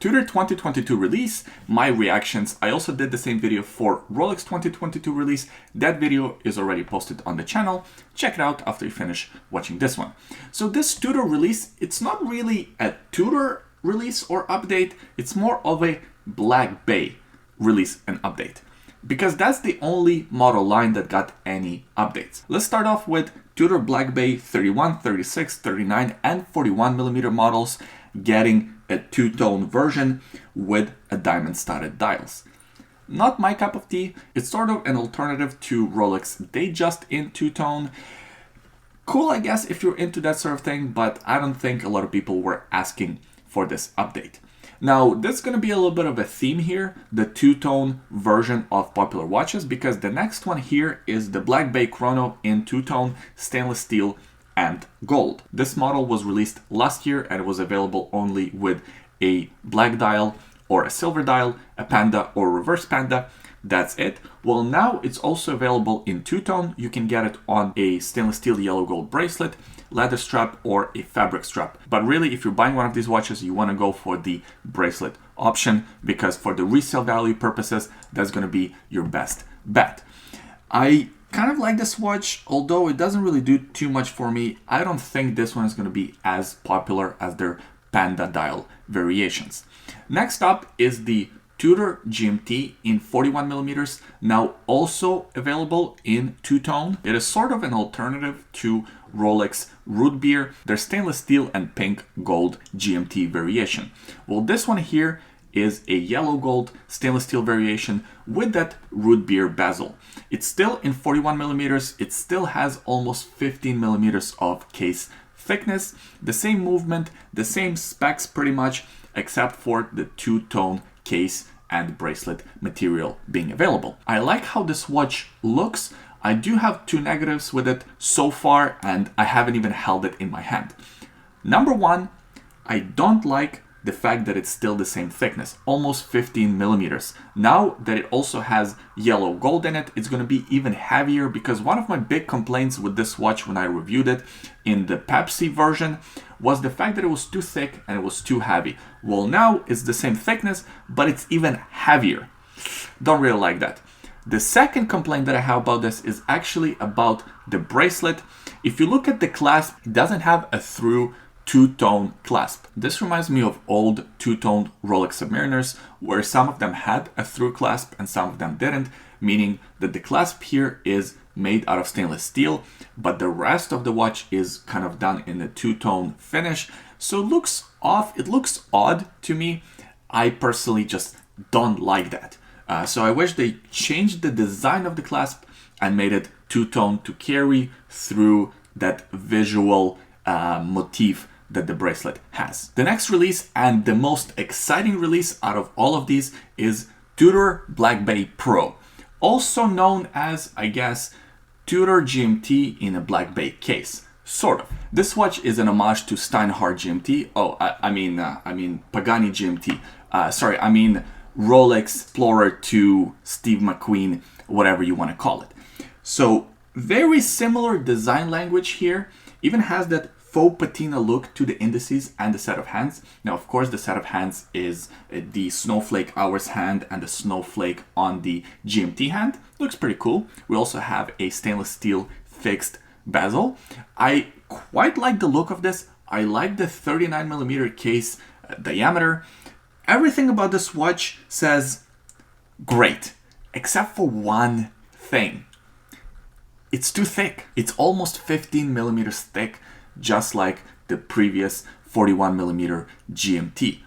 Tudor 2022 release, my reactions. I also did the same video for Rolex 2022 release. That video is already posted on the channel. Check it out after you finish watching this one. So this Tudor release, it's not really a Tudor release or update. It's more of a Black Bay release and update, because that's the only model line that got any updates. Let's start off with Tudor Black Bay 31, 36, 39, and 41mm models getting a two-tone version with a diamond-studded dials. Not my cup of tea. It's sort of an alternative to Rolex Datejust in two-tone. Cool, I guess, if you're into that sort of thing, but I don't think a lot of people were asking for this update. Now, there's going to be a little bit of a theme here, the two-tone version of popular watches, because the next one here is the Black Bay Chrono in two-tone stainless steel and gold. This model was released last year and it was available only with a black dial or a silver dial, a panda or reverse panda. That's it. Well, now it's also available in two-tone. You can get it on a stainless steel yellow gold bracelet, leather strap, or a fabric strap. But really, if you're buying one of these watches, you want to go for the bracelet option, because for the resale value purposes, that's going to be your best bet. I kind of like this watch, although it doesn't really do too much for me. I don't think this one is going to be as popular as their panda dial variations. Next up is the Tudor Gmt in 41mm, now also available in two-tone. It is sort of an alternative to Rolex Root Beer, their stainless steel and pink gold GMT variation. Well, this one here is a yellow gold stainless steel variation with that Root Beer bezel. It's still in 41mm, it still has almost 15mm of case thickness, the same movement, the same specs pretty much, except for the two-tone case and bracelet material being available. I like how this watch looks. I do have two negatives with it so far, and I haven't even held it in my hand. Number one, I don't like the fact that it's still the same thickness, almost 15mm. Now that it also has yellow gold in it, it's going to be even heavier, because one of my big complaints with this watch when I reviewed it in the Pepsi version was the fact that it was too thick and it was too heavy. Well, now it's the same thickness, but it's even heavier. Don't really like that. The second complaint that I have about this is actually about the bracelet. If you look at the clasp, it doesn't have a through two-tone clasp. This reminds me of old two-tone Rolex Submariners, where some of them had a through clasp and some of them didn't, meaning that the clasp here is made out of stainless steel, but the rest of the watch is kind of done in a two-tone finish. So it looks off, it looks odd to me. I personally just don't like that. So I wish they changed the design of the clasp and made it two-tone to carry through that visual motif that the bracelet has. The next release, and the most exciting release out of all of these, is Tudor Black Bay Pro, also known as, I guess, Tudor Gmt in a Black Bay case, sort of. This watch is an homage to Steinhardt GMT. Oh, I mean Pagani GMT. Sorry, I mean Rolex Explorer to Steve McQueen, whatever you want to call it. So very similar design language here. Even has that faux patina look to the indices and the set of hands. Now, of course, the set of hands is the snowflake hours hand and the snowflake on the GMT hand. Looks pretty cool. We also have a stainless steel fixed bezel. I quite like the look of this. I like the 39mm case diameter. Everything about this watch says great, except for one thing. It's too thick. It's almost 15mm thick, just like the previous 41mm GMT.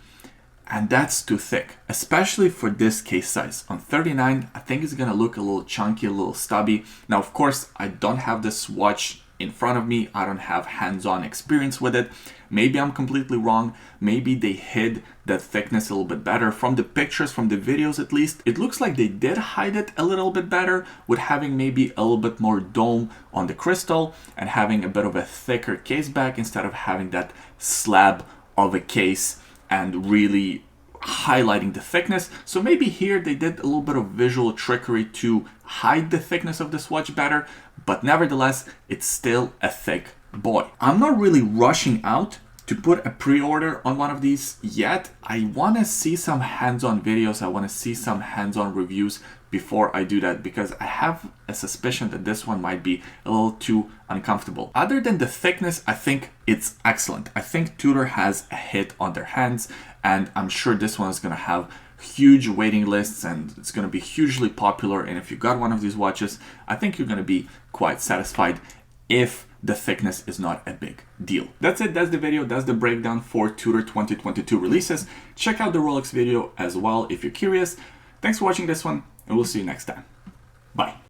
And that's too thick, especially for this case size. On 39, I think it's gonna look a little chunky, a little stubby. Now, of course, I don't have this watch in front of me. I don't have hands-on experience with it. Maybe I'm completely wrong. Maybe they hid that thickness a little bit better. From the pictures, from the videos at least, it looks like they did hide it a little bit better with having maybe a little bit more dome on the crystal and having a bit of a thicker case back instead of having that slab of a case and really highlighting the thickness. So maybe here they did a little bit of visual trickery to hide the thickness of this watch better, but nevertheless, it's still a thick boy. I'm not really rushing out to put a pre-order on one of these yet. I want to see some hands-on videos. I want to see some hands-on reviews before I do that, because I have a suspicion that this one might be a little too uncomfortable. Other than the thickness, I think it's excellent. I think Tudor has a hit on their hands, and I'm sure this one is going to have huge waiting lists and it's going to be hugely popular. And if you got one of these watches, I think you're going to be quite satisfied if the thickness is not a big deal. That's it. That's the video. That's the breakdown for Tudor 2022 releases. Check out the Rolex video as well if you're curious. Thanks for watching this one, and we'll see you next time. Bye.